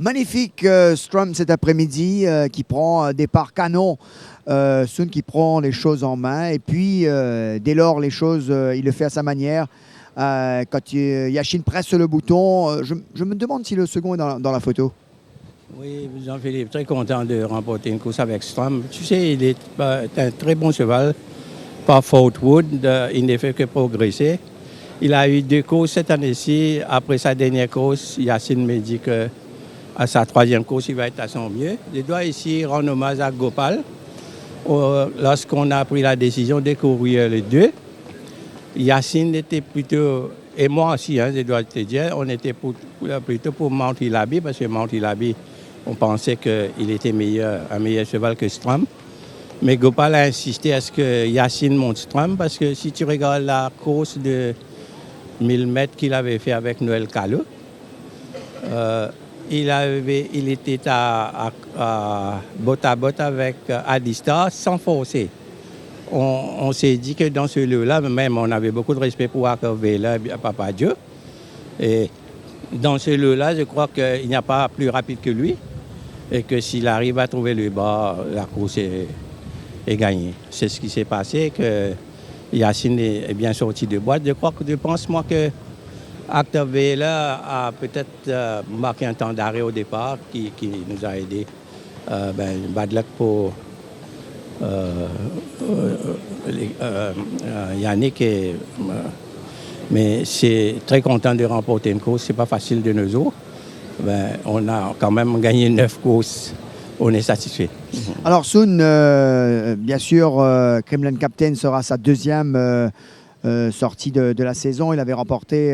Magnifique Strum cet après-midi qui prend un départ canon. Sun qui prend les choses en main. Et puis, dès lors, les choses, il le fait à sa manière. Quand Yashin presse le bouton, je me demande si le second est dans la photo. Oui, Jean-Philippe, très content de remporter une course avec Strum. Tu sais, il est un très bon cheval. Par Fort Wood, il ne fait que progresser. Il a eu 2 courses cette année-ci. Après sa dernière course, Yacine me dit qu'à sa 3e course, il va être à son mieux. Je dois ici rendre hommage à Gopal. Lorsqu'on a pris la décision de courir les 2, Yacine était plutôt, et moi aussi, je dois te dire, on était plutôt pour Mount Ilabi, parce que Mount Ilabi, on pensait qu'il était un meilleur cheval que Strum. Mais Gopal a insisté à ce que Yacine monte Strum, parce que si tu regardes la course de 1000 mètres qu'il avait fait avec Noël Callot, il était à botte à botte avec Adistar sans forcer. On s'est dit que dans ce lot-là, même on avait beaucoup de respect pour Akavela et Papa Dieu. Et dans ce lot-là, je crois qu'il n'y a pas plus rapide que lui. Et que s'il arrive à trouver le bas, la course est gagnée. C'est ce qui s'est passé, que Yacine est bien sorti de boîte. Je pense moi que Akavela a peut-être marqué un temps d'arrêt au départ qui nous a aidés. Bad luck pour Yannick. Mais c'est très content de remporter une course. C'est pas facile de nos jours. On a quand même gagné 9 courses. On est satisfait. Alors Sun, bien sûr, Kremlin Captain sera sa 2e sortie de la saison. Il avait remporté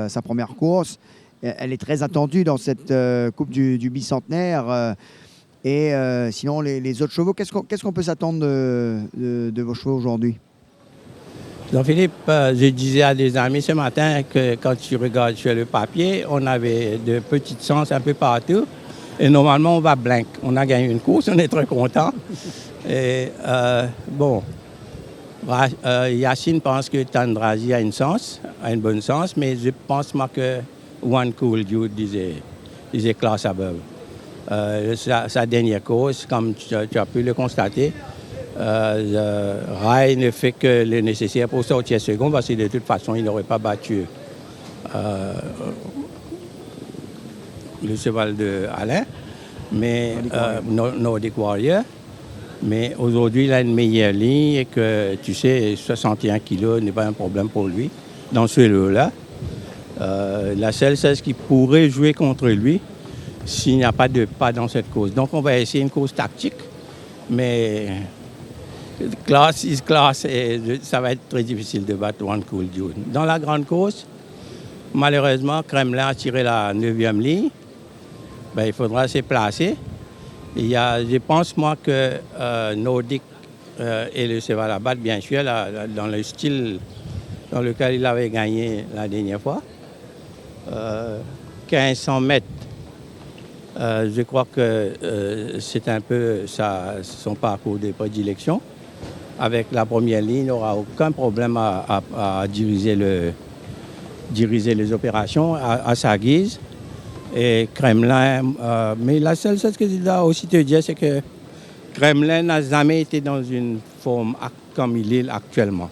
sa première course. Elle est très attendue dans cette Coupe du bicentenaire. Et sinon, les autres chevaux, qu'est-ce qu'on peut s'attendre de vos chevaux aujourd'hui? Jean-Philippe, je disais à des amis ce matin que quand tu regardes sur le papier, on avait de petites chances un peu partout. Et normalement, on va blank. On a gagné une course, on est très content. Et Yacine pense que Tandrazi a une bonne chance, mais je pense moi que One Cool Dude disait class above. Sa dernière course, comme tu as pu le constater, Rai ne fait que le nécessaire pour sortir second, parce que de toute façon, il n'aurait pas battu le cheval de Alain, mais Nordic Warrior. Mais aujourd'hui, il a une meilleure ligne et que, tu sais, 61 kilos n'est pas un problème pour lui dans ce lot-là. La seule chose qui pourrait jouer contre lui, s'il n'y a pas de pas dans cette course. Donc, on va essayer une course tactique, mais classe is class, et ça va être très difficile de battre One Cool Dude. Dans la grande course, malheureusement, Kremlin a tiré la 9e ligne. Il faudra se placer. Je pense, moi, que Nordic et le cheval à battre, bien sûr, dans le style dans lequel il avait gagné la dernière fois. 1500 mètres. Je crois que c'est un peu son parcours de prédilection. Avec la première ligne, il n'aura aucun problème à diriger les opérations à sa guise. Et Kremlin, mais la seule chose que je dois aussi te dire, c'est que Kremlin n'a jamais été dans une forme comme il est actuellement.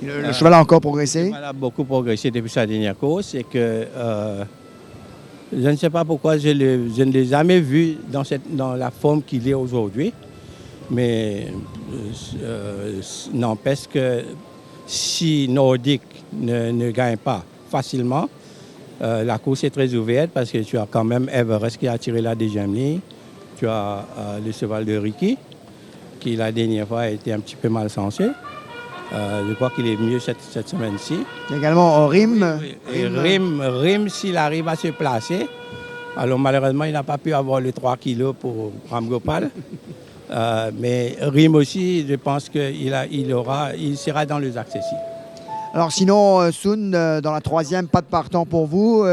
Le cheval a encore progressé? Le cheval a beaucoup progressé depuis sa dernière course et que je ne sais pas pourquoi je ne l'ai jamais vu dans la forme qu'il est aujourd'hui. Mais n'empêche que si Nordic ne gagne pas facilement, la course est très ouverte parce que tu as quand même Everest qui a tiré la 2e ligne. Tu as le cheval de Ricky qui la dernière fois a été un petit peu mal censé. Je crois qu'il est mieux cette semaine-ci. Également Rim. Rim, s'il arrive à se placer. Alors malheureusement, il n'a pas pu avoir les 3 kilos pour Ram Gopal. Mais Rim aussi, je pense qu'il sera dans les accessibles. Alors sinon, Sun, dans la 3e, pas de partant pour vous.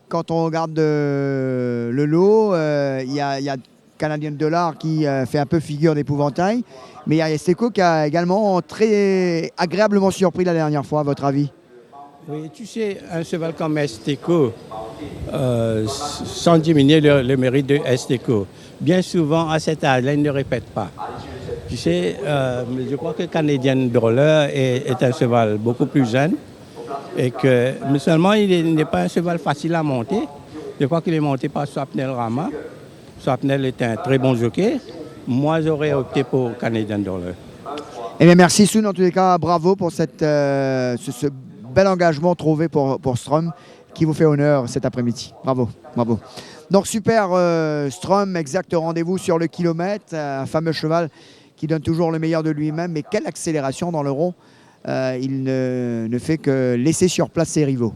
Quand on regarde le lot, il y a Canadian Dollar qui fait un peu figure d'épouvantail. Mais il y a Esteco qui a également très agréablement surpris la dernière fois, à votre avis? Oui, tu sais, un cheval comme Esteco, sans diminuer le mérite de Esteco, bien souvent, à cet âge-là, il ne répète pas. Tu sais, je crois que Canadian Dollar est un cheval beaucoup plus jeune et que, mais seulement, il n'est pas un cheval facile à monter. Je crois qu'il est monté par Swapnel Rama. Swapnel est un très bon jockey. Moi, j'aurais opté pour Canadian Dollar. Eh bien, merci Soun, en tous les cas, bravo pour ce bel engagement trouvé pour Strom qui vous fait honneur cet après-midi. Bravo, bravo. Donc super Strom, exact rendez-vous sur le kilomètre, un fameux cheval qui donne toujours le meilleur de lui-même, mais quelle accélération dans l'euro. Il ne fait que laisser sur place ses rivaux.